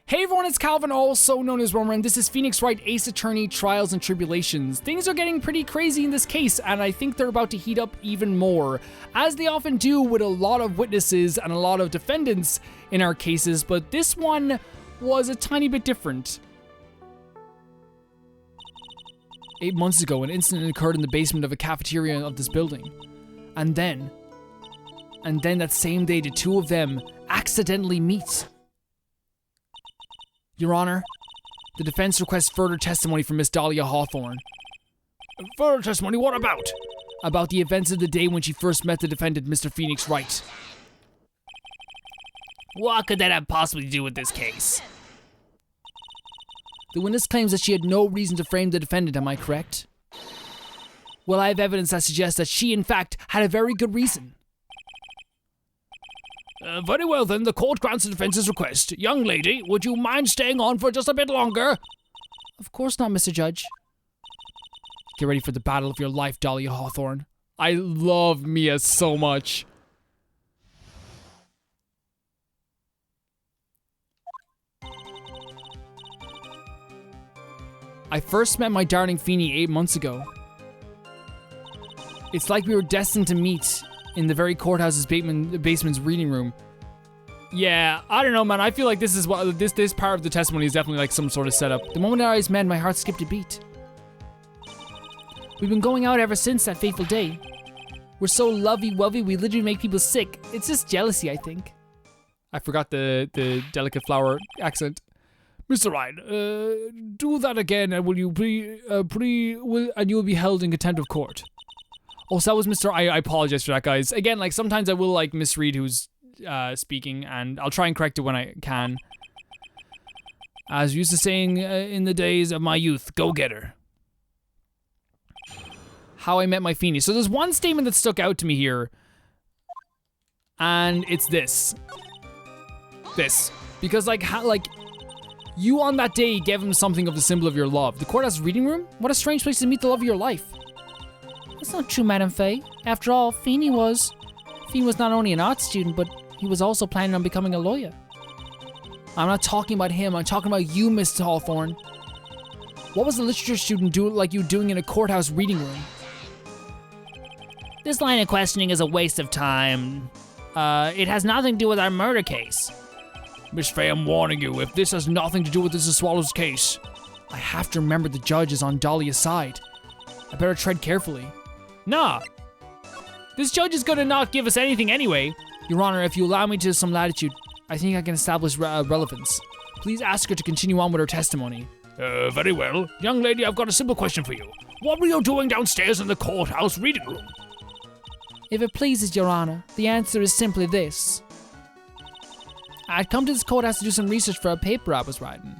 Hey everyone, it's Calvin, also known as Romer, and this is Phoenix Wright, Ace Attorney, Trials and Tribulations. Things are getting pretty crazy in this case, and I think they're about to heat up even more, as they often do with a lot of witnesses and a lot of defendants in our cases, but this one was a tiny bit different. 8 months ago, an incident occurred in the basement of a cafeteria of this building. And then that same day, the two of them accidentally meet. Your Honor, the defense requests further testimony from Miss Dahlia Hawthorne. Further testimony? What about? About the events of the day when she first met the defendant, Mr. Phoenix Wright. What could that have possibly to do with this case? The witness claims that she had no reason to frame the defendant, am I correct? Well, I have evidence that suggests that she, in fact, had a very good reason. Very well then, the court grants the defense's request. Young lady, would you mind staying on for just a bit longer? Of course not, Mr. Judge. Get ready for the battle of your life, Dahlia Hawthorne. I love Mia so much. I first met my darling Feeny 8 months ago. It's like we were destined to meet in the very courthouse's basement's reading room. Yeah, I don't know, man. I feel like this is what this part of the testimony is definitely like some sort of setup. The moment our eyes met, my heart skipped a beat. We've been going out ever since that fateful day. We're so lovey-wovey, we literally make people sick. It's just jealousy, I think. I forgot the delicate flower accent. Mr. Wright, do that again, and will you and you will be held in contempt of court. Oh, so that was Mr. I apologize for that, guys. Again, like, sometimes I will, like, misread who's speaking, and I'll try and correct it when I can. As we used to saying in the days of my youth, go get her. How I met my Feeny. So there's one statement that stuck out to me here, and it's this. Because, you on that day gave him something of the symbol of your love. The courthouse reading room? What a strange place to meet the love of your life. That's not true, Madame Faye. After all, Feeny was not only an art student, but he was also planning on becoming a lawyer. I'm not talking about him, I'm talking about you, Miss Hawthorne. What was the literature student doing in a courthouse reading room? This line of questioning is a waste of time. It has nothing to do with our murder case. Miss Faye, I'm warning you, if this has nothing to do with Mrs. Swallow's case, I have to remember the judge is on Dahlia's side. I better tread carefully. Nah. This judge is gonna not give us anything anyway. Your Honor, if you allow me to some latitude, I think I can establish relevance. Please ask her to continue on with her testimony. Very well. Young lady, I've got a simple question for you. What were you doing downstairs in the courthouse reading room? If it pleases Your Honor, the answer is simply this. I'd come to this courthouse to do some research for a paper I was writing.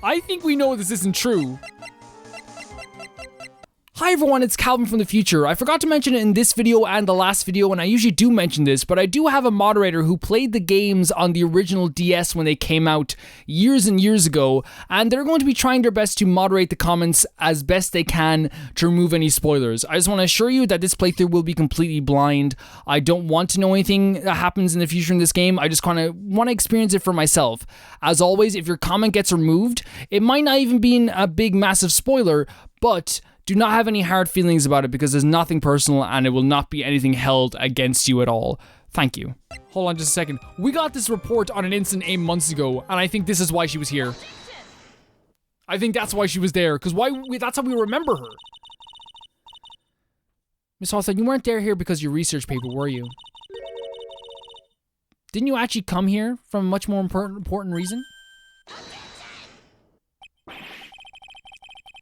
I think we know this isn't true. Hi everyone, it's Calvin from the future. I forgot to mention it in this video and the last video, and I usually do mention this, but I do have a moderator who played the games on the original DS when they came out years and years ago, and they're going to be trying their best to moderate the comments as best they can to remove any spoilers. I just want to assure you that this playthrough will be completely blind. I don't want to know anything that happens in the future in this game. I just kind of want to experience it for myself. As always, if your comment gets removed, it might not even be a big massive spoiler, but do not have any hard feelings about it because there's nothing personal and it will not be anything held against you at all. Thank you. Hold on just a second. We got this report on an incident 8 months ago, and I think this is why she was here. I think that's why she was there, because that's how we remember her. Miss Hawthorne, you weren't here because of your research paper, were you? Didn't you actually come here for a much more important reason?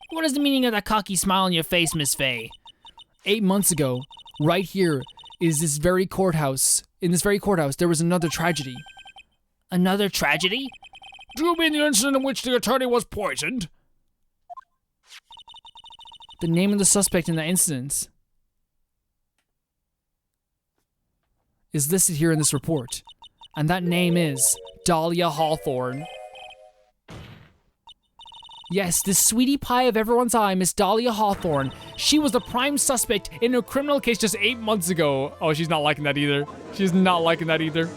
What is the meaning of that cocky smile on your face, Miss Faye? 8 months ago, right here, in this very courthouse, there was another tragedy. Another tragedy? Do you mean the incident in which the attorney was poisoned? The name of the suspect in that incident is listed here in this report, and that name is Dahlia Hawthorne. Yes, the sweetie pie of everyone's eye, Miss Dahlia Hawthorne. She was the prime suspect in a criminal case just 8 months ago. Oh, she's not liking that either. She's not liking that either.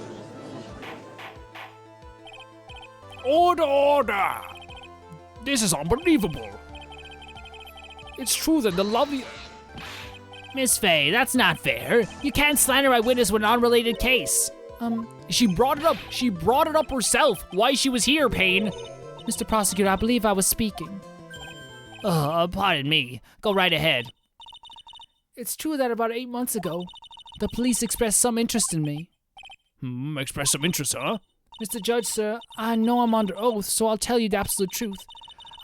Order, order! This is unbelievable. It's true that the lovely... Miss Faye, that's not fair. You can't slander my witness with an unrelated case. She brought it up. She brought it up herself. Why she was here, Payne. Mr. Prosecutor, I believe I was speaking. Pardon me. Go right ahead. It's true that about 8 months ago, the police expressed some interest in me. Expressed some interest, huh? Mr. Judge, sir, I know I'm under oath, so I'll tell you the absolute truth.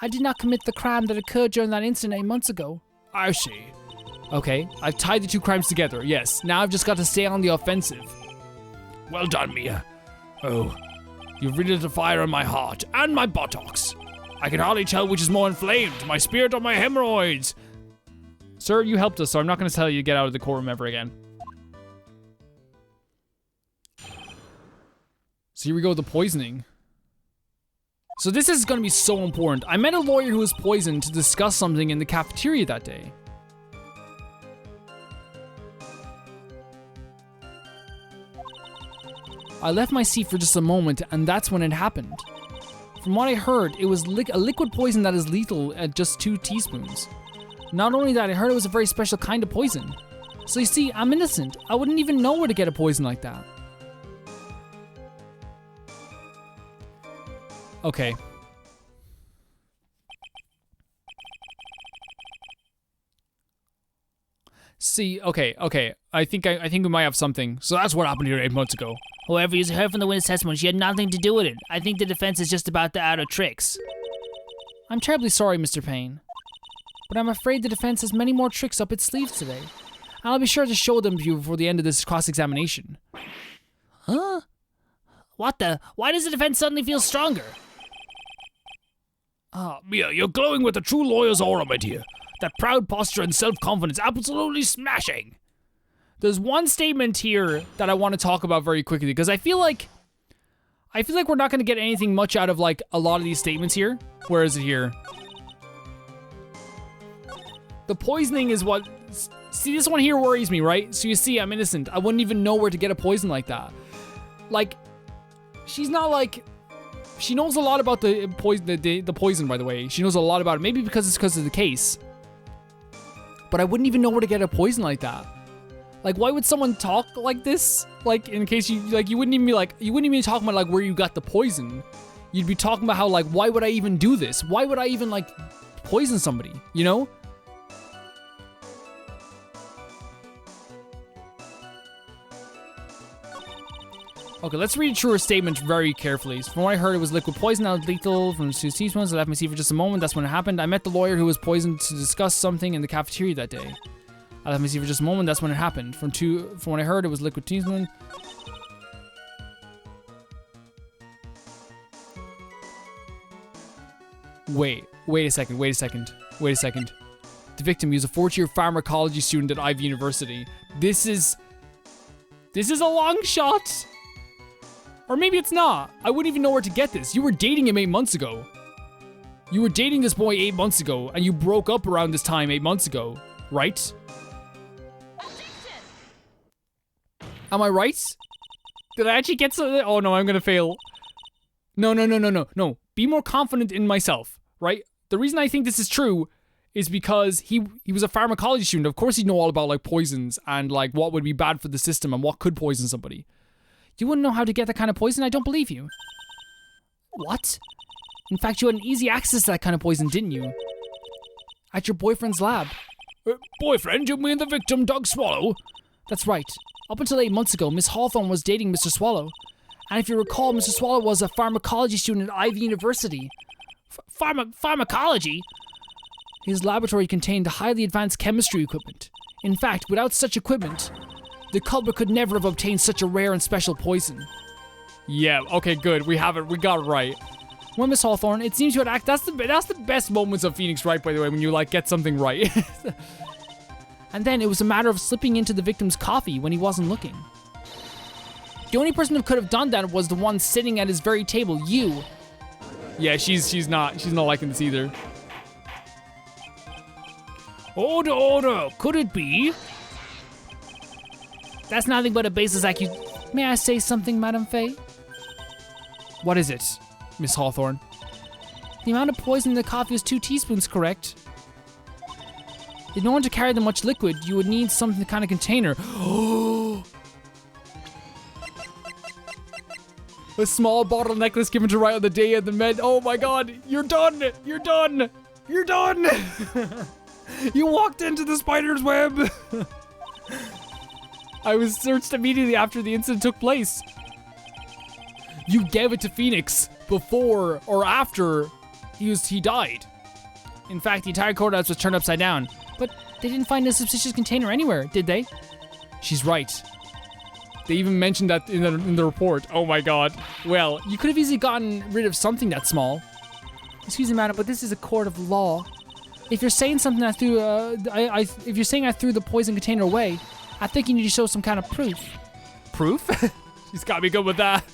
I did not commit the crime that occurred during that incident 8 months ago. I see. Okay, I've tied the two crimes together, yes. Now I've just got to stay on the offensive. Well done, Mia. Oh, you've really lit a fire in my heart and my buttocks. I can hardly tell which is more inflamed, my spirit or my hemorrhoids. Sir, you helped us, so I'm not going to tell you to get out of the courtroom ever again. So here we go, the poisoning. So this is going to be so important. I met a lawyer who was poisoned to discuss something in the cafeteria that day. I left my seat for just a moment, and that's when it happened. From what I heard, it was a liquid poison that is lethal at just 2 teaspoons. Not only that, I heard it was a very special kind of poison. So you see, I'm innocent. I wouldn't even know where to get a poison like that. Okay. See, okay. I think we might have something. So that's what happened here 8 months ago. However, you heard from the witness testimony she had nothing to do with it. I think the defense is just about to out of tricks. I'm terribly sorry, Mr. Payne. But I'm afraid the defense has many more tricks up its sleeves today. And I'll be sure to show them to you before the end of this cross-examination. Huh? What the? Why does the defense suddenly feel stronger? Mia, you're glowing with the true lawyer's aura, my dear. That proud posture and self-confidence, absolutely smashing. There's one statement here that I want to talk about very quickly, because I feel like we're not going to get anything much out of like a lot of these statements here. Where is it here? The poisoning is what... See, this one here worries me, right? So you see, I'm innocent. I wouldn't even know where to get a poison like that. Like, she's not like... She knows a lot about the poison, by the way. She knows a lot about it. Maybe because of the case. But I wouldn't even know where to get a poison like that. Like, why would someone talk like this? Like, in case you wouldn't even be talking about like where you got the poison. You'd be talking about how like, why would I even do this? Why would I even like poison somebody? You know? Okay, let's read through her statement very carefully. From what I heard, it was liquid poison that was lethal from 2 teaspoons. I left my seat for just a moment. That's when it happened. I met the lawyer who was poisoned to discuss something in the cafeteria that day. I left my seat for just a moment. That's when it happened. From what I heard, it was liquid teaspoon. Wait a second. The victim, he was a 4th-year pharmacology student at Ivy University. This is a long shot. Or maybe it's not. I wouldn't even know where to get this. You were dating him 8 months ago. You were dating this boy 8 months ago, and you broke up around this time 8 months ago, right? Am I right? Did I actually get something? Oh no, I'm gonna fail. No. Be more confident in myself, right? The reason I think this is true is because he was a pharmacology student. Of course he'd know all about like poisons and like what would be bad for the system and what could poison somebody. You wouldn't know how to get that kind of poison? I don't believe you. What? In fact, you had an easy access to that kind of poison, didn't you? At your boyfriend's lab. Boyfriend? You mean the victim, Doug Swallow? That's right. Up until 8 months ago, Miss Hawthorne was dating Mr. Swallow. And if you recall, Mr. Swallow was a pharmacology student at Ivy University. Pharmacology? His laboratory contained highly advanced chemistry equipment. In fact, without such equipment, the culprit could never have obtained such a rare and special poison. Yeah, okay, good. We have it. We got it right. Well, Miss Hawthorne, it seems you had act. That's the best moments of Phoenix Wright, by the way, when you like get something right. And then it was a matter of slipping into the victim's coffee when he wasn't looking. The only person who could have done that was the one sitting at his very table, you. Yeah, she's not liking this either. Order. Could it be? That's nothing but a baseless accusation. May I say something, Madame Faye? What is it, Miss Hawthorne? The amount of poison in the coffee is 2 teaspoons, correct? In order to carry that much liquid, you would need some kind of container. A small bottle necklace given to Wright on the day of the med. Oh my god, you're done! You're done! You're done! You walked into the spider's web! I was searched immediately after the incident took place. You gave it to Phoenix before or after he died. In fact, the entire courthouse was turned upside down. But they didn't find a suspicious container anywhere, did they? She's right. They even mentioned that in the report. Oh my god. Well, You could have easily gotten rid of something that small. Excuse me, madam, but this is a court of law. If you're saying something I threw, if you're saying I threw the poison container away, I think you need to show some kind of proof. proof? She's got me good with that.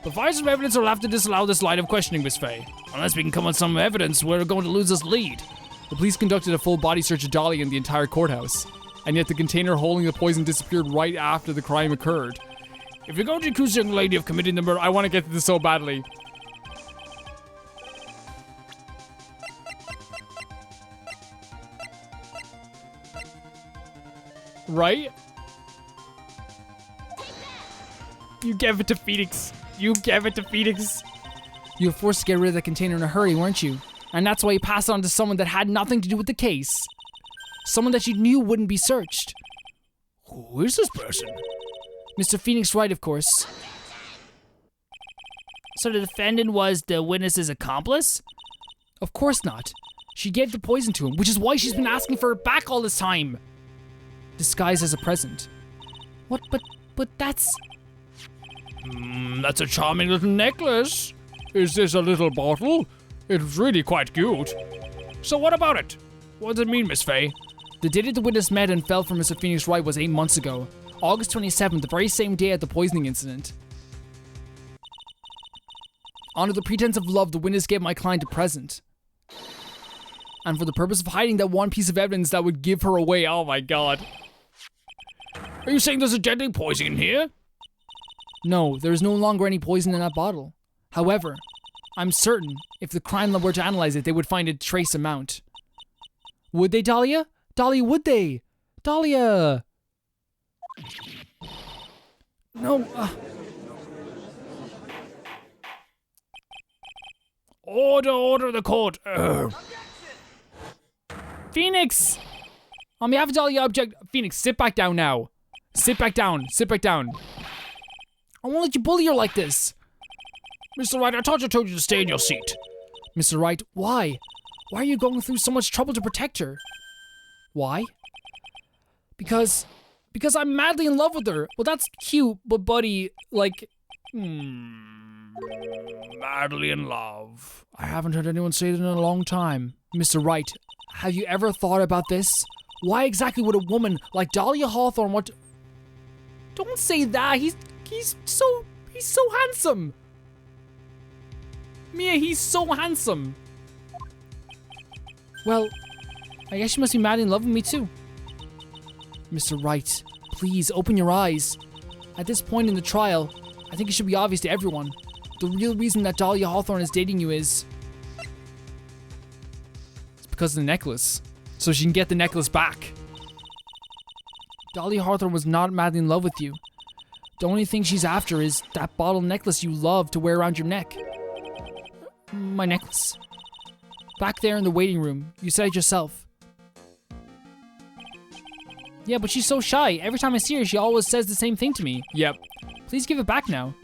Provide some evidence or we'll have to disallow this line of questioning, Miss Faye. Unless we can come on some evidence, we're going to lose this lead. The police conducted a full body search of Dahlia in the entire courthouse, and yet the container holding the poison disappeared right after the crime occurred. If you're going to accuse a young lady of committing the murder, I want to get to this so badly. Right? You gave it to Phoenix. You gave it to Phoenix. You were forced to get rid of the container in a hurry, weren't you? And that's why you passed it on to someone that had nothing to do with the case. Someone that you knew wouldn't be searched. Who is this person? Mr. Phoenix Wright, of course. So the defendant was the witness's accomplice? Of course not. She gave the poison to him, which is why she's been asking for it back all this time. Disguised as a present. What? But that's... That's a charming little necklace. Is this a little bottle? It's really quite cute. So what about it? What does it mean, Miss Faye? The date the witness met and fell for Mr. Phoenix Wright was 8 months ago. August 27th, the very same day at the poisoning incident. Under the pretense of love, the witness gave my client a present. And for the purpose of hiding that one piece of evidence that would give her away. Oh my god. Are you saying there's a deadly poison in here? No, there is no longer any poison in that bottle. However, I'm certain if the crime lab were to analyze it, they would find a trace amount. Would they, Dahlia? Dahlia, would they? Dahlia! No, Order the court. Phoenix! On behalf of Dahlia, object. Phoenix, sit back down now. Sit back down. Sit back down. I won't let you bully her like this. Mr. Wright, I thought I told you to stay in your seat. Mr. Wright, why? Why are you going through so much trouble to protect her? Why? Because I'm madly in love with her. Well, that's cute, but buddy, like... Madly in love. I haven't heard anyone say it in a long time. Mr. Wright, have you ever thought about this? Why exactly would a woman like Dahlia Hawthorne want to... Don't say that. He's so handsome. Mia, he's so handsome. Well, I guess you must be madly in love with me too. Mr. Wright, please open your eyes. At this point in the trial, I think it should be obvious to everyone. The real reason that Dahlia Hawthorne is dating you is... It's because of the necklace. So she can get the necklace back. Dahlia Hawthorne was not madly in love with you. The only thing she's after is that bottle necklace you love to wear around your neck. My necklace. Back there in the waiting room. You said it yourself. Yeah, but she's so shy. Every time I see her, she always says the same thing to me. Yep. Please give it back now.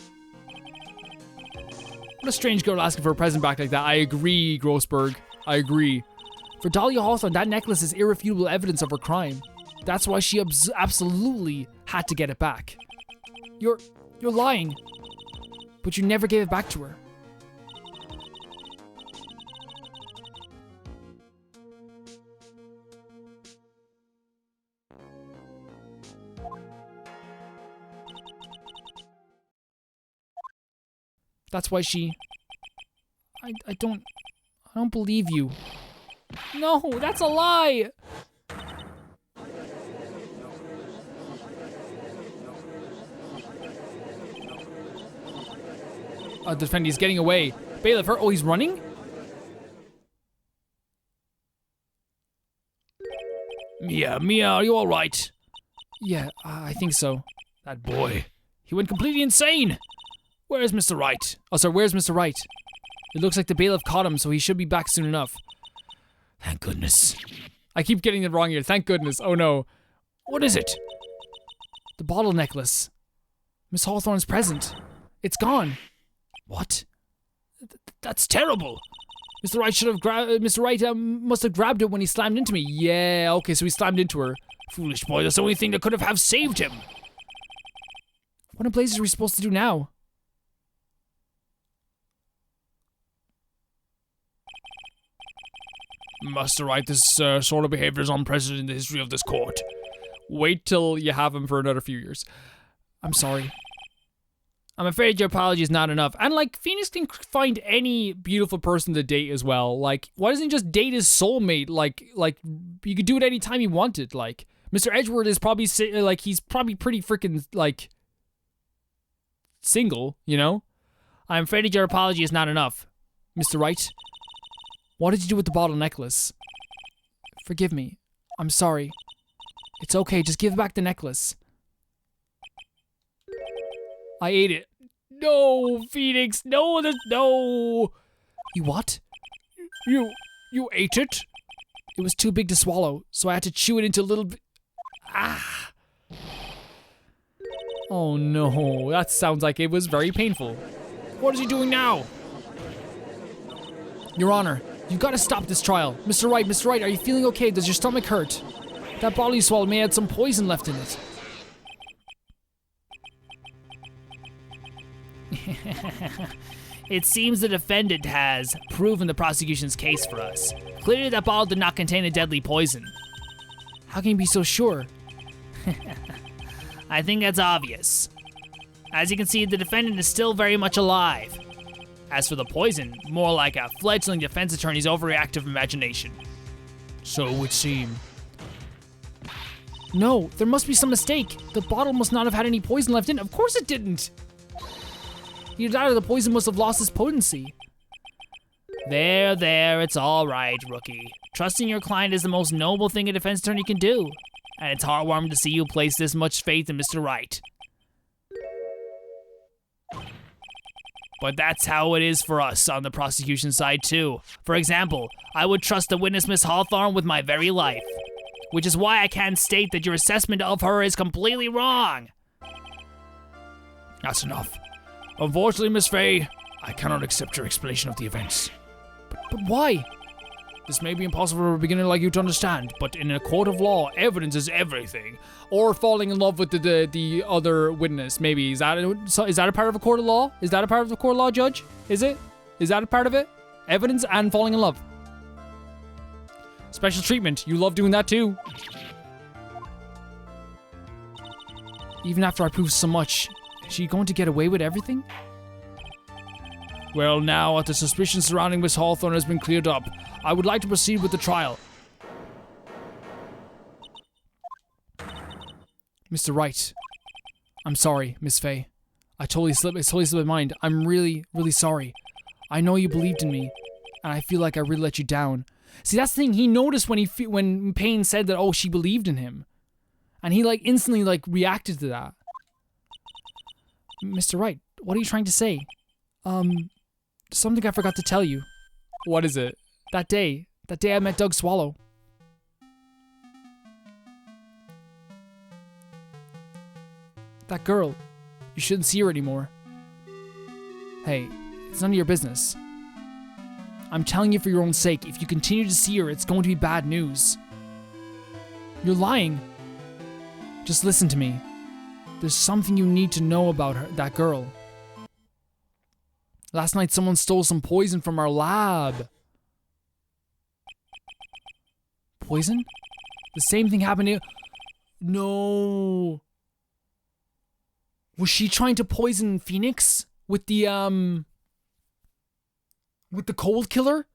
What a strange girl asking for a present back like that. I agree, Grossberg. I agree. For Dahlia Hawthorne, that necklace is irrefutable evidence of her crime. That's why she absolutely had to get it back. You're lying. But you never gave it back to her. That's why she... I don't believe you. No, that's a lie! The defendant, he's getting away. Bailiff, oh, he's running? Mia, are you alright? Yeah, I think so. That boy, he went completely insane. Where's Mr. Wright? Oh, sorry, where's Mr. Wright? It looks like the bailiff caught him, so he should be back soon enough. Thank goodness. I keep getting it wrong here. Thank goodness. Oh no. What is it? The bottle necklace. Miss Hawthorne's present. It's gone. What? That's terrible. Mr. Wright should have Mr. Wright must have grabbed it when he slammed into me. Yeah, okay, so he slammed into her. Foolish boy, that's the only thing that could have saved him. What in blazes are we supposed to do now? Master Wright, this sort of behavior is unprecedented in the history of this court. Wait till you have him for another few years. I'm sorry. I'm afraid your apology is not enough. And like, Phoenix can find any beautiful person to date as well. Like, why doesn't he just date his soulmate? Like you could do it anytime he wanted. Like, Mr. Edgeworth is probably he's probably pretty freaking like single, you know? I'm afraid that your apology is not enough. Mr. Wright, what did you do with the bottle necklace? Forgive me. I'm sorry. It's okay, just give back the necklace. I ate it. No, Phoenix. No, no. You what? You ate it? It was too big to swallow, so I had to chew it into little Ah. Oh no, that sounds like it was very painful. What is he doing now? Your Honor, you've got to stop this trial. Mr. Wright, are you feeling okay? Does your stomach hurt? That bottle you swallowed may have some poison left in it. It seems the defendant has proven the prosecution's case for us. Clearly that bottle did not contain a deadly poison. How can you be so sure? I think that's obvious. As you can see, the defendant is still very much alive. As for the poison, more like a fledgling defense attorney's overreactive imagination. So it would seem. No, there must be some mistake. The bottle must not have had any poison left in it. Of course it didn't. Either that or the poison must have lost its potency. There, it's all right, rookie. Trusting your client is the most noble thing a defense attorney can do. And it's heartwarming to see you place this much faith in Mr. Wright. But that's how it is for us on the prosecution side too. For example, I would trust the witness Miss Hawthorne with my very life. Which is why I can state that your assessment of her is completely wrong. That's enough. Unfortunately, Miss Fay, I cannot accept your explanation of the events. But why? This may be impossible for a beginner like you to understand, but in a court of law, evidence is everything. Or falling in love with the other witness, maybe. Is that a part of a court of law? Is that a part of the court of law, Judge? Is it? Is that a part of it? Evidence and falling in love. Special treatment. You love doing that too. Even after I proved so much, is she going to get away with everything? Well, now that the suspicion surrounding Miss Hawthorne has been cleared up, I would like to proceed with the trial. Mr. Wright, I'm sorry, Miss Fay. It totally slipped my mind. I'm really, really sorry. I know you believed in me, and I feel like I really let you down. See, that's the thing. He noticed when Payne said that, oh, she believed in him, and he instantly reacted to that. Mr. Wright, what are you trying to say? Something I forgot to tell you. What is it? That day I met Doug Swallow. That girl, you shouldn't see her anymore. Hey, it's none of your business. I'm telling you for your own sake, if you continue to see her, it's going to be bad news. You're lying. Just listen to me. There's something you need to know about her, that girl. Last night someone stole some poison from our lab. Poison? The same thing happened to... No. Was she trying to poison Phoenix? With the, With the cold killer?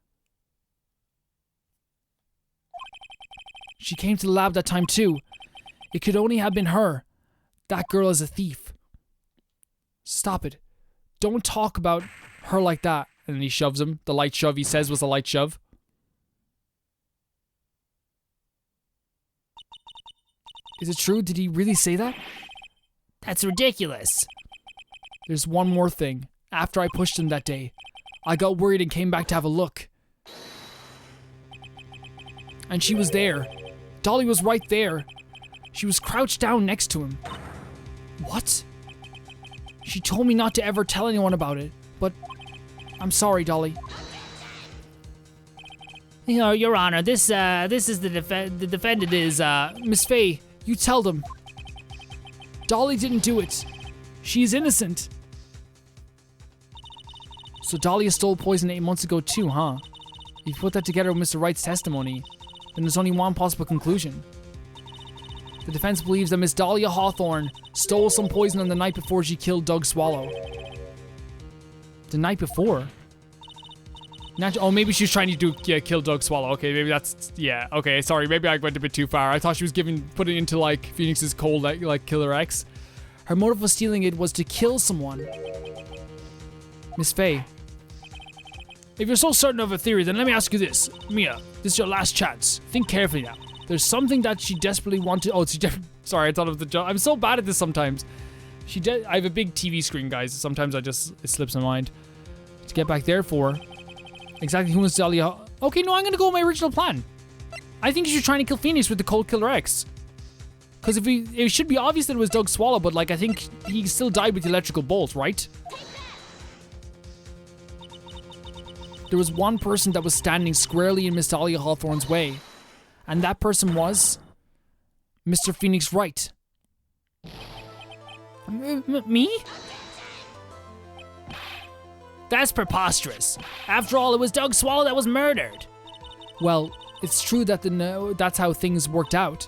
She came to the lab that time too. It could only have been her. That girl is a thief. Stop it. Don't talk about her like that. And then he shoves him. The light shove he says was a light shove. Is it true? Did he really say that? That's ridiculous. There's one more thing. After I pushed him that day, I got worried and came back to have a look. And she was there. Dolly was right there. She was crouched down next to him. What? She told me not to ever tell anyone about it, but I'm sorry, Dolly. You know, Your Honor, this is the defendant is, Miss Faye, you tell them. Dolly didn't do it. She is innocent. So Dahlia stole poison 8 months ago too, huh? If you put that together with Mr. Wright's testimony, then there's only one possible conclusion. The defense believes that Miss Dahlia Hawthorne stole some poison on the night before she killed Doug Swallow. The night before? Oh, maybe she was trying to kill Doug Swallow. Okay, maybe that's... Yeah, okay, sorry. Maybe I went a bit too far. I thought she was putting it into, like, Phoenix's cold, like Killer X. Her motive for stealing it was to kill someone. Miss Faye. If you're so certain of a theory, then let me ask you this. Mia, this is your last chance. Think carefully now. There's something that she desperately wanted... Oh, sorry, I thought of the joke. I'm so bad at this sometimes. I have a big TV screen, guys. Sometimes it slips my mind. To get back there for... Exactly who was Dahlia... Okay, no, I'm gonna go with my original plan. I think you should try to kill Phoenix with the Cold Killer X. Because it should be obvious that it was Doug Swallow, but like I think he still died with the electrical bolt, right? There was one person that was standing squarely in Miss Dahlia Hawthorne's way. And that person was... Mr. Phoenix Wright. Me? That's preposterous. After all, it was Doug Swallow that was murdered. Well, it's true that that's how things worked out.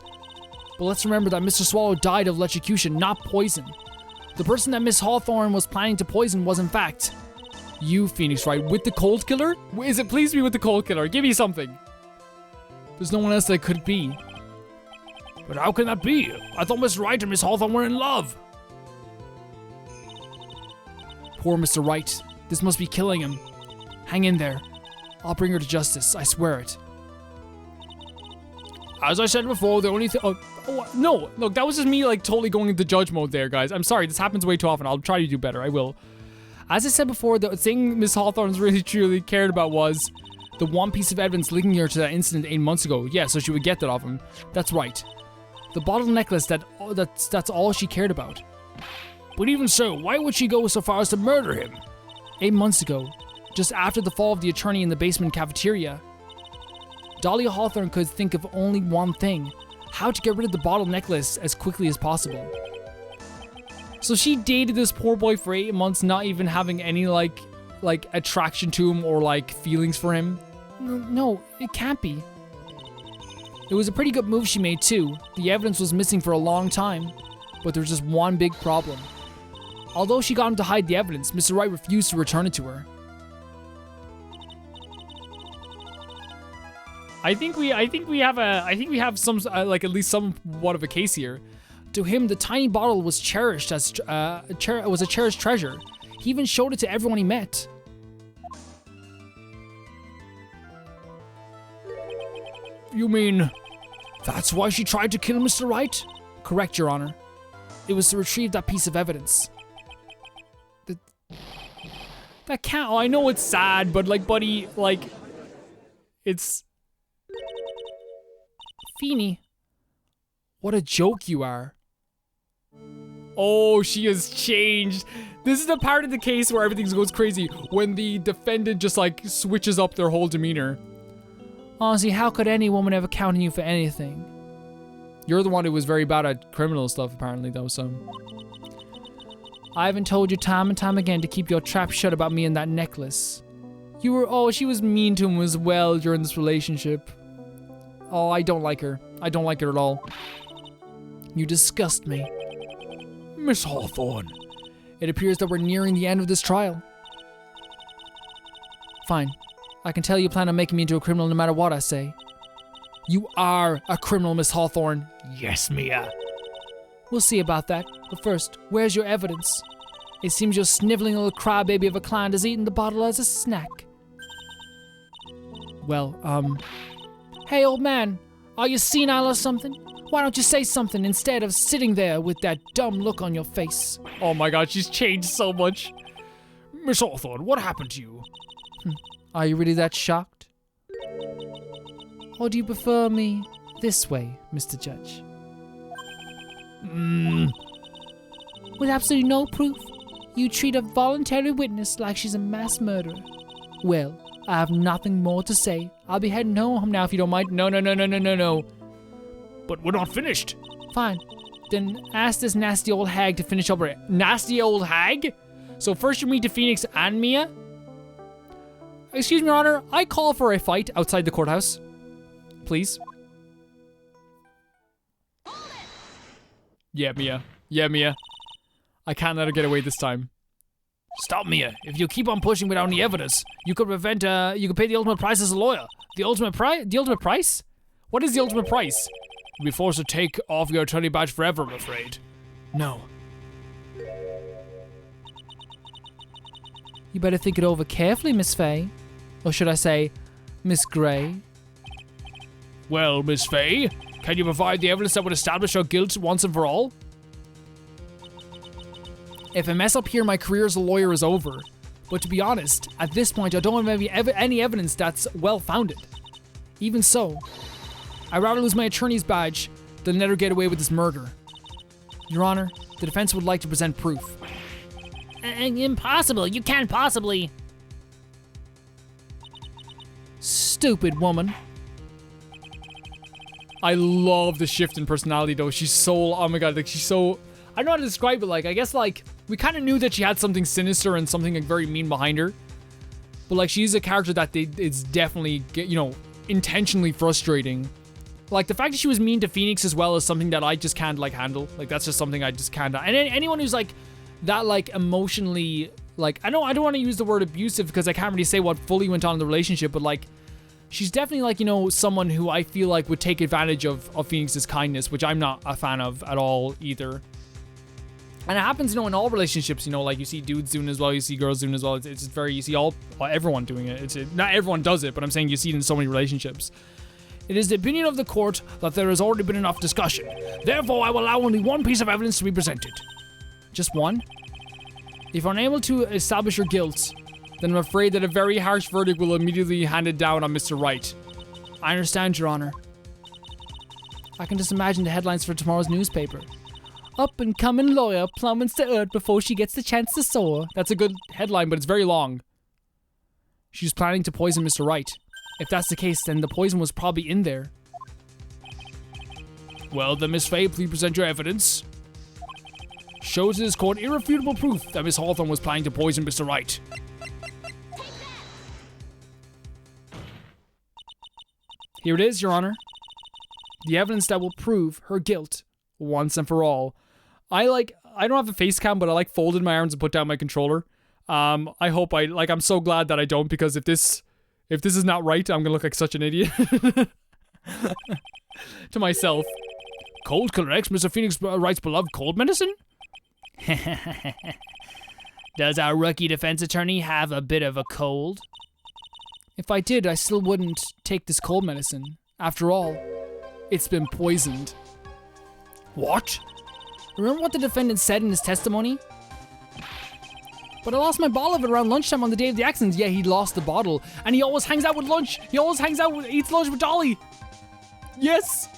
But let's remember that Mr. Swallow died of electrocution, not poison. The person that Miss Hawthorne was planning to poison was in fact... You, Phoenix Wright, with the Cold Killer? Is it please be with the Cold Killer? Give me something. There's no one else that could be. But how can that be? I thought Miss Wright and Miss Hawthorne were in love. Poor Mr. Wright. This must be killing him. Hang in there. I'll bring her to justice, I swear it. As I said before, the only thing... No, look, that was just me like totally going into judge mode there, guys. I'm sorry, this happens way too often. I'll try to do better, I will. As I said before, the thing Miss Hawthorne's really truly cared about was the one piece of evidence linking her to that incident 8 months ago. Yeah, so she would get that off him. That's right. The bottle necklace, that's all she cared about. But even so, why would she go so far as to murder him? 8 months ago, just after the fall of the attorney in the basement cafeteria, Dahlia Hawthorne could think of only one thing: how to get rid of the bottle necklace as quickly as possible. So she dated this poor boy for 8 months, not even having any like attraction to him or like feelings for him. No, it can't be. It was a pretty good move she made too. The evidence was missing for a long time, but there was just one big problem. Although she got him to hide the evidence, Mr. Wright refused to return it to her. I think we have some like at least somewhat of a case here. To him, the tiny bottle was cherished as was a cherished treasure. He even showed it to everyone he met. You mean that's why she tried to kill Mr. Wright? Correct, Your Honor. It was to retrieve that piece of evidence. That can't... Oh, I know it's sad, but like, buddy, like... It's... Feeny. What a joke you are. Oh, she has changed. This is the part of the case where everything goes crazy. When the defendant just like switches up their whole demeanor. Honestly, how could any woman ever count on you for anything? You're the one who was very bad at criminal stuff apparently though, so... I haven't told you time and time again to keep your trap shut about me and that necklace. You were... Oh, she was mean to him as well during this relationship. Oh, I don't like her. I don't like her at all. You disgust me. Miss Hawthorne. It appears that we're nearing the end of this trial. Fine. I can tell you plan on making me into a criminal no matter what I say. You are a criminal, Miss Hawthorne. Yes, Mia. We'll see about that. But first, where's your evidence? It seems your sniveling little crybaby of a client has eaten the bottle as a snack. Well, Hey, old man. Are you senile or something? Why don't you say something instead of sitting there with that dumb look on your face? Oh my god, she's changed so much. Miss Hawthorne, what happened to you? Are you really that shocked? Or do you prefer me this way, Mr. Judge? With absolutely no proof, you treat a voluntary witness like she's a mass murderer. Well, I have nothing more to say. I'll be heading home now if you don't mind. No. But we're not finished. Fine. Then ask this nasty old hag to finish up her... Nasty old hag? So first you meet the Phoenix and Mia? Excuse me, Your Honor. I call for a fight outside the courthouse. Please. Yeah, Mia. I can't let her get away this time. Stop, Mia. If you keep on pushing without any evidence, you could you could pay the ultimate price as a lawyer. The ultimate price? What is the ultimate price? You'll be forced to take off your attorney badge forever, I'm afraid. No. You better think it over carefully, Miss Fay. Or should I say, Miss Gray? Well, Miss Fay, can you provide the evidence that would establish your guilt once and for all? If I mess up here, my career as a lawyer is over. But to be honest, at this point, I don't have any evidence that's well-founded. Even so, I'd rather lose my attorney's badge than let her get away with this murder. Your Honor, the defense would like to present proof. Impossible. You can't possibly. Stupid woman. I love the shift in personality, though. She's so... Oh my god, like, she's so... I don't know how to describe it, like, I guess, like, we kind of knew that she had something sinister and something, like, very mean behind her. But, like, she's a character that it's definitely, you know, intentionally frustrating. Like, the fact that she was mean to Phoenix as well is something that I just can't, like, handle. Like, that's just something I just can't... And anyone who's, like, that, like, emotionally... Like, I don't want to use the word abusive because I can't really say what fully went on in the relationship, but, like, she's definitely, like, you know, someone who I feel like would take advantage of Phoenix's kindness, which I'm not a fan of at all either. And it happens, you know, in all relationships, you know, like you see dudes doing it as well, you see girls doing it as well. It's very, you see everyone doing it. Not everyone does it, but I'm saying you see it in so many relationships. It is the opinion of the court that there has already been enough discussion. Therefore, I will allow only one piece of evidence to be presented. Just one? If unable to establish your guilt, then I'm afraid that a very harsh verdict will immediately be handed down on Mr. Wright. I understand, Your Honor. I can just imagine the headlines for tomorrow's newspaper. Up and coming lawyer plummets to earth before she gets the chance to soar. That's a good headline, but it's very long. She's planning to poison Mr. Wright. If that's the case, then the poison was probably in there. Well, then, Miss Fay, please present your evidence. Shows this court irrefutable proof that Miss Hawthorne was planning to poison Mr. Wright. Here it is, Your Honor. The evidence that will prove her guilt once and for all. I don't have a face cam, but I like folded my arms and put down my controller. I hope I'm so glad that I don't, because if this is not right, I'm gonna look like such an idiot. To myself. Cold Killer X, Mr. Phoenix Wright's beloved cold medicine? Does our rookie defense attorney have a bit of a cold? If I did, I still wouldn't take this cold medicine. After all, it's been poisoned. What? Remember what the defendant said in his testimony? But I lost my bottle of it around lunchtime on the day of the accident. Yeah, he lost the bottle. And he always hangs out with lunch. He always eats lunch with Dolly. Yes!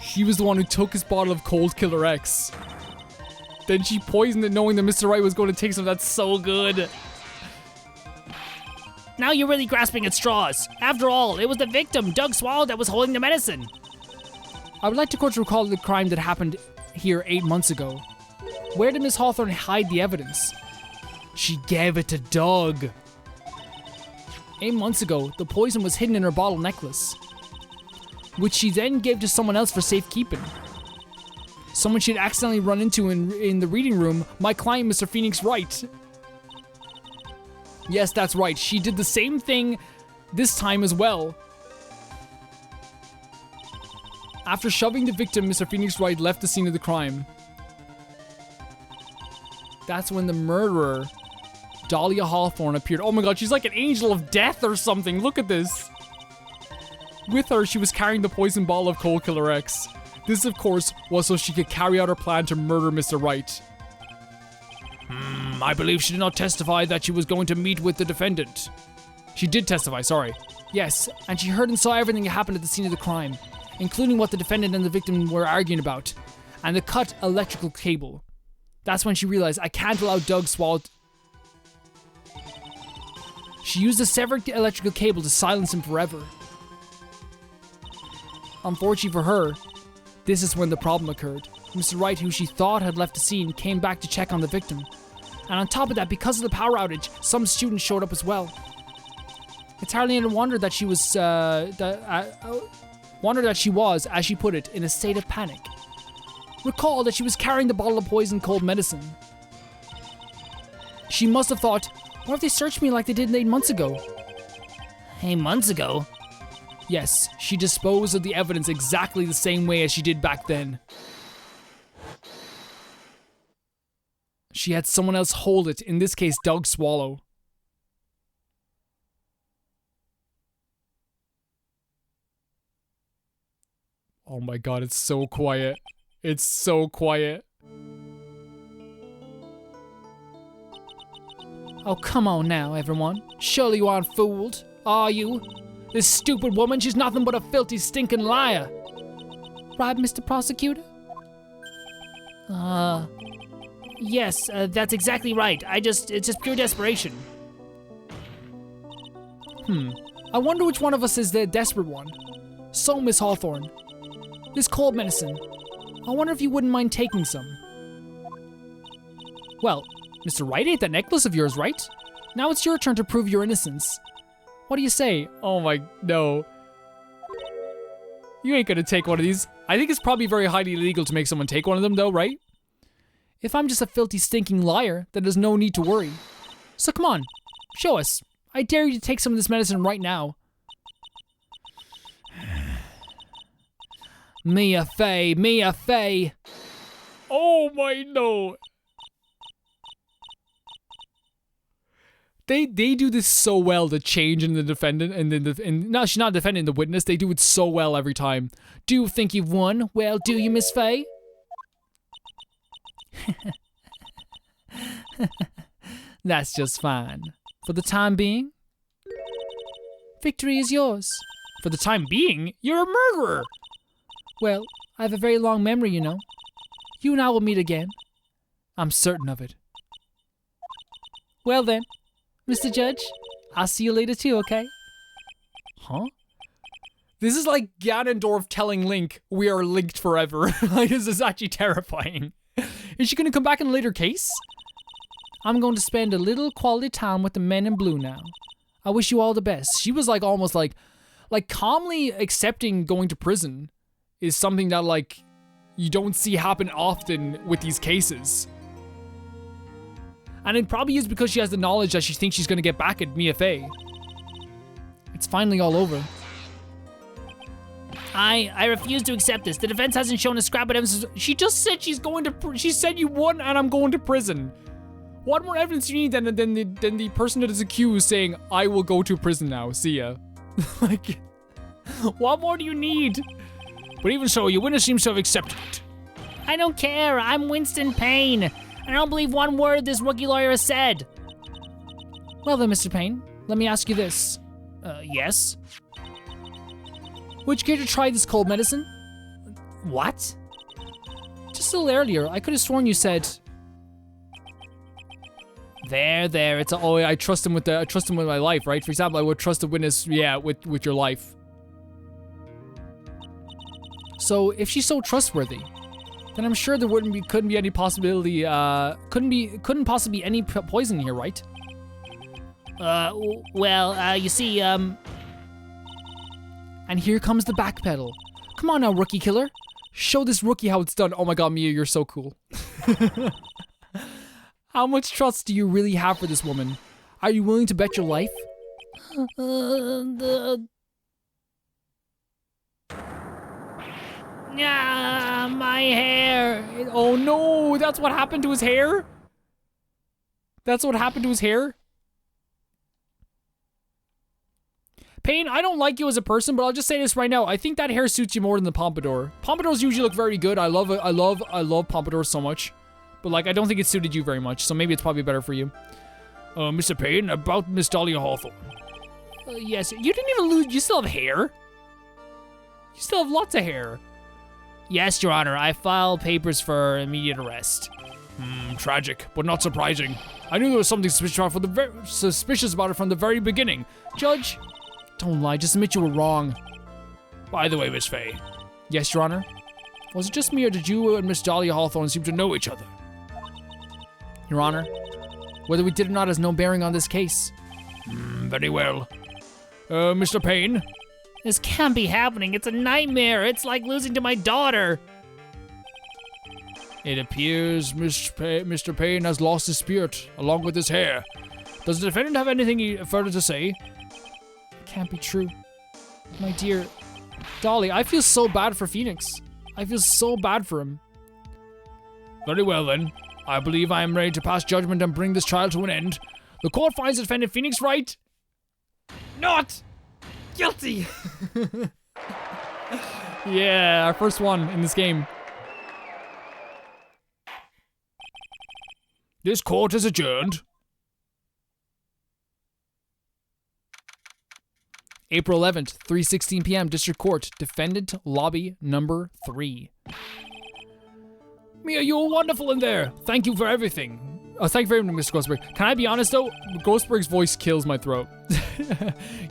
She was the one who took his bottle of Cold Killer X. Then she poisoned it knowing that Mr. Wright was going to take some. That's so good. Now you're really grasping at straws. After all, it was the victim, Doug Swallow, that was holding the medicine. I would like the court to recall the crime that happened here 8 months ago. Where did Miss Hawthorne hide the evidence? She gave it to Doug. 8 months ago, the poison was hidden in her bottle necklace, which she then gave to someone else for safekeeping. Someone she'd accidentally run into in the reading room, my client, Mr. Phoenix Wright. Yes, that's right. She did the same thing this time as well. After shoving the victim, Mr. Phoenix Wright left the scene of the crime. That's when the murderer, Dahlia Hawthorne, appeared. Oh my god, she's like an angel of death or something. Look at this. With her, she was carrying the poison bottle of Cold Killer X. This, of course, was so she could carry out her plan to murder Mr. Wright. I believe she did not testify that she was going to meet with the defendant. She did testify, sorry. Yes, and she heard and saw everything that happened at the scene of the crime, including what the defendant and the victim were arguing about, and the cut electrical cable. That's when she realized, I can't allow Doug swallow... She used the severed electrical cable to silence him forever. Unfortunately for her, this is when the problem occurred. Mr. Wright, who she thought had left the scene, came back to check on the victim. And on top of that, because of the power outage, some students showed up as well. It's hardly any wonder that she was, as she put it, in a state of panic. Recall that she was carrying the bottle of poison cold medicine. She must have thought, what if they searched me like they did 8 months ago? 8 months ago? Yes, she disposed of the evidence exactly the same way as she did back then. She had someone else hold it, in this case Doug Swallow. Oh my god, it's so quiet. It's so quiet. Oh, come on now, everyone. Surely you aren't fooled, are you? This stupid woman, she's nothing but a filthy, stinking liar. Right, Mr. Prosecutor? Yes, that's exactly right. It's just pure desperation. I wonder which one of us is the desperate one. So, Miss Hawthorne, this cold medicine, I wonder if you wouldn't mind taking some. Well, Mr. Wright ate that necklace of yours, right? Now it's your turn to prove your innocence. What do you say? Oh my, no. You ain't gonna take one of these. I think it's probably very highly illegal to make someone take one of them though, right? If I'm just a filthy, stinking liar, then there's no need to worry. So come on, show us. I dare you to take some of this medicine right now. Mia Fey, Mia Fey. Oh my, no. They do this so well, the change in the defendant and no, she's not defending the witness. They do it so well every time. Do you think you've won? Well, do you, Miss Fey? That's just fine. For the time being, victory is yours. For the time being? You're a murderer! Well, I have a very long memory, you know. You and I will meet again. I'm certain of it. Well then, Mr. Judge, I'll see you later too, okay? Huh? This is like Ganondorf telling Link, we are linked forever. Like, this is actually terrifying. Is she gonna come back in a later case? I'm going to spend a little quality time with the men in blue now. I wish you all the best. She was like almost like calmly accepting going to prison is something that like you don't see happen often with these cases. And it probably is because she has the knowledge that she thinks she's gonna get back at Mia Fey. It's finally all over. I refuse to accept this. The defense hasn't shown a scrap of evidence. She just said she's going to. She said you won, and I'm going to prison. What more evidence do you need than the person that is accused saying I will go to prison now? See ya. Like, what more do you need? But even so, your witness seems to have accepted it. I don't care. I'm Winston Payne. I don't believe one word this rookie lawyer has said. Well then, Mr. Payne, let me ask you this. Yes? Would you care to try this cold medicine? What? Just a little earlier, I could have sworn you said... There, it's oh, I trust him with my life, right? For example, I would trust a witness, yeah, with your life. So, if she's so trustworthy, then I'm sure there couldn't be any possibility, couldn't possibly be any poison here, right? You see, And here comes the backpedal. Come on now, rookie killer. Show this rookie how it's done. Oh my god, Mia, you're so cool. How much trust do you really have for this woman? Are you willing to bet your life? My hair. Oh no, that's what happened to his hair? That's what happened to his hair? Payne, I don't like you as a person, but I'll just say this right now. I think that hair suits you more than the pompadour. Pompadours usually look very good. I love it. I love pompadours so much. But like, I don't think it suited you very much, so maybe it's probably better for you. Mr. Payne, about Miss Dahlia Hawthorne. Yes, you didn't even lose. You still have hair. You still have lots of hair. Yes, Your Honor. I filed papers for immediate arrest. Tragic, but not surprising. I knew there was something suspicious about it from the very beginning. Judge, don't lie. Just admit you were wrong. By the way, Miss Faye. Yes, Your Honor. Was it just me, or did you and Miss Dahlia Hawthorne seem to know each other? Your Honor, whether we did or not has no bearing on this case. Very well. Mr. Payne? This can't be happening. It's a nightmare. It's like losing to my daughter. It appears Mr. Payne has lost his spirit, along with his hair. Does the defendant have anything further to say? It can't be true. My dear Dolly, I feel so bad for Phoenix. I feel so bad for him. Very well then. I believe I am ready to pass judgment and bring this trial to an end. The court finds the defendant Phoenix Wright not guilty. Yeah, our first one in this game. This court is adjourned. April 11th, 3:16 p.m. District Court. Defendant lobby number 3. Mia, you were wonderful in there. Thank you for everything. Oh, thank you very much, Mr. Ghostberg. Can I be honest though? Ghostberg's voice kills my throat.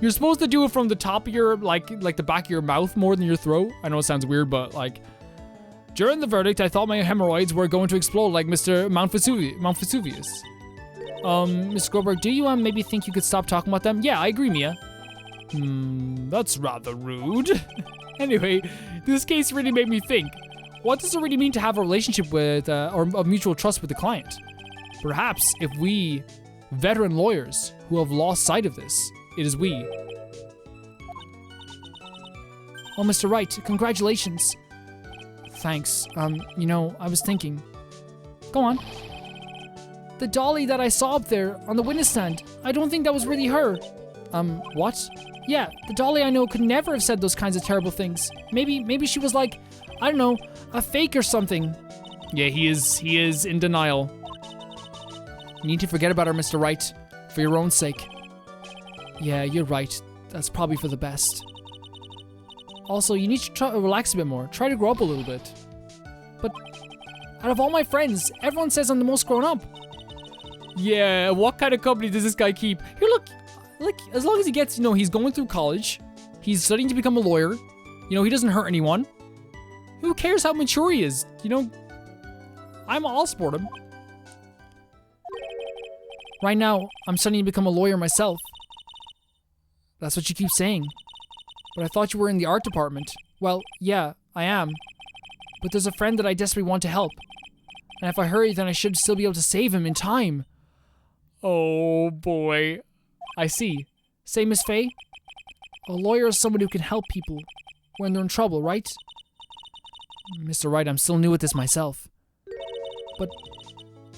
You're supposed to do it from the top of your, like the back of your mouth more than your throat. I know it sounds weird, but like, during the verdict, I thought my hemorrhoids were going to explode like Mr. Mount Vesuvius. Mr. Goldberg, do you maybe think you could stop talking about them? Yeah, I agree, Mia. That's rather rude. Anyway, this case really made me think. What does it really mean to have a relationship with, or a mutual trust with the client? Perhaps if we, veteran lawyers who have lost sight of this, it is we. Oh, Mr. Wright, congratulations. Thanks. You know, I was thinking. Go on. The dolly that I saw up there on the witness stand, I don't think that was really her. What? Yeah, the dolly I know could never have said those kinds of terrible things. Maybe she was like, I don't know, a fake or something. Yeah, he is in denial. You need to forget about her, Mr. Wright, for your own sake. Yeah, you're right. That's probably for the best. Also, you need to try to relax a bit more. Try to grow up a little bit. But out of all my friends, everyone says I'm the most grown up. Yeah, what kind of company does this guy keep? Here, look, as long as he gets, he's going through college. He's studying to become a lawyer. He doesn't hurt anyone. Who cares how mature he is? I'll support him. Right now, I'm studying to become a lawyer myself. That's what you keep saying. But I thought you were in the art department. Well, yeah, I am. But there's a friend that I desperately want to help. And if I hurry, then I should still be able to save him in time. Oh boy. I see. Say, Miss Faye? A lawyer is someone who can help people when they're in trouble, right? Mr. Wright, I'm still new at this myself. But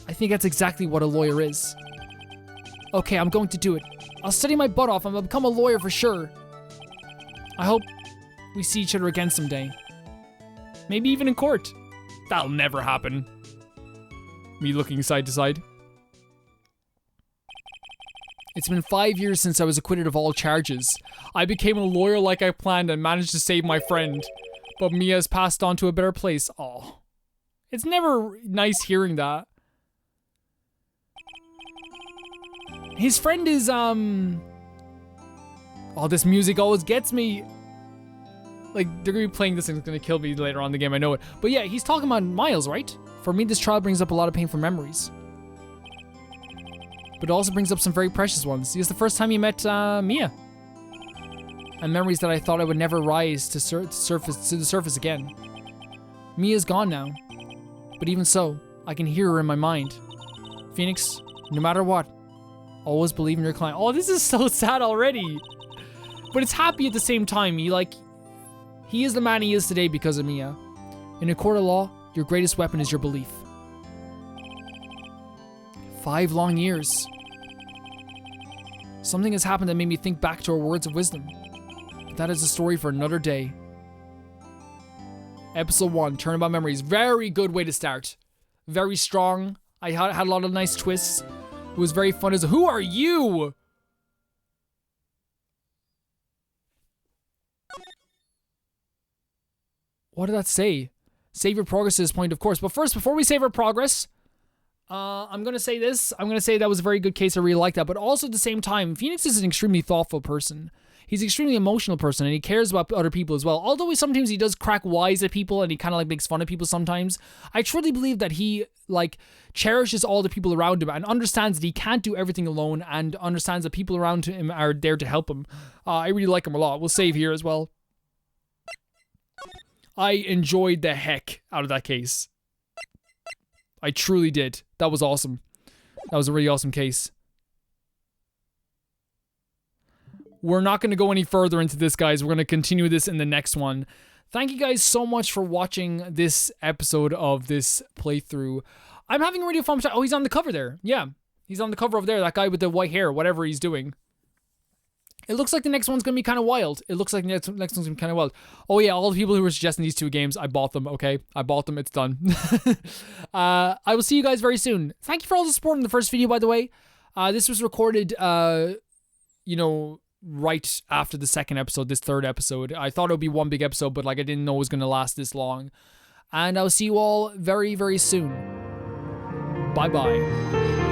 I think that's exactly what a lawyer is. Okay, I'm going to do it. I'll study my butt off and I'll become a lawyer for sure. I hope we see each other again someday. Maybe even in court. That'll never happen. Me looking side to side. It's been 5 years since I was acquitted of all charges. I became a lawyer like I planned and managed to save my friend. But Mia has passed on to a better place. Oh. It's never nice hearing that. His friend is, Oh, this music always gets me. Like, they're gonna be playing this and it's gonna kill me later on in the game, I know it. But yeah, he's talking about Miles, right? For me, this trial brings up a lot of painful memories. But it also brings up some very precious ones. It's the first time he met Mia. And memories that I thought I would never rise to the surface again. Mia's gone now. But even so, I can hear her in my mind. Phoenix, no matter what, Always believe in your client. Oh, this is so sad already. But it's happy at the same time. He is the man he is today because of Mia. In a court of law, your greatest weapon is your belief. 5 long years. Something has happened that made me think back to her words of wisdom. But that is a story for another day. Episode 1, Turnabout Memories. Very good way to start. Very strong. I had a lot of nice twists. It was very fun. Who are you? What did that say? Save your progress to this point, of course. But first, before we save our progress, I'm going to say this. I'm going to say that was a very good case. I really like that. But also at the same time, Phoenix is an extremely thoughtful person. He's an extremely emotional person, and he cares about other people as well. Although sometimes he does crack wise at people, and he kind of makes fun of people sometimes. I truly believe that he cherishes all the people around him and understands that he can't do everything alone, and understands that people around him are there to help him. I really like him a lot. We'll save here as well. I enjoyed the heck out of that case. I truly did. That was awesome. That was a really awesome case. We're not going to go any further into this, guys. We're going to continue this in the next one. Thank you guys so much for watching this episode of this playthrough. I'm having a really fun time. Oh, he's on the cover there. Yeah, he's on the cover over there. That guy with the white hair, whatever he's doing. It looks like the next one's going to be kind of wild. It looks like the next one's going to be kind of wild. Oh yeah, all the people who were suggesting these 2 games, I bought them, okay? I bought them, it's done. I will see you guys very soon. Thank you for all the support in the first video, by the way. This was recorded, right after the second episode, this 3rd episode. I thought it would be one big episode, but I didn't know it was going to last this long. And I'll see you all very, very soon. Bye-bye.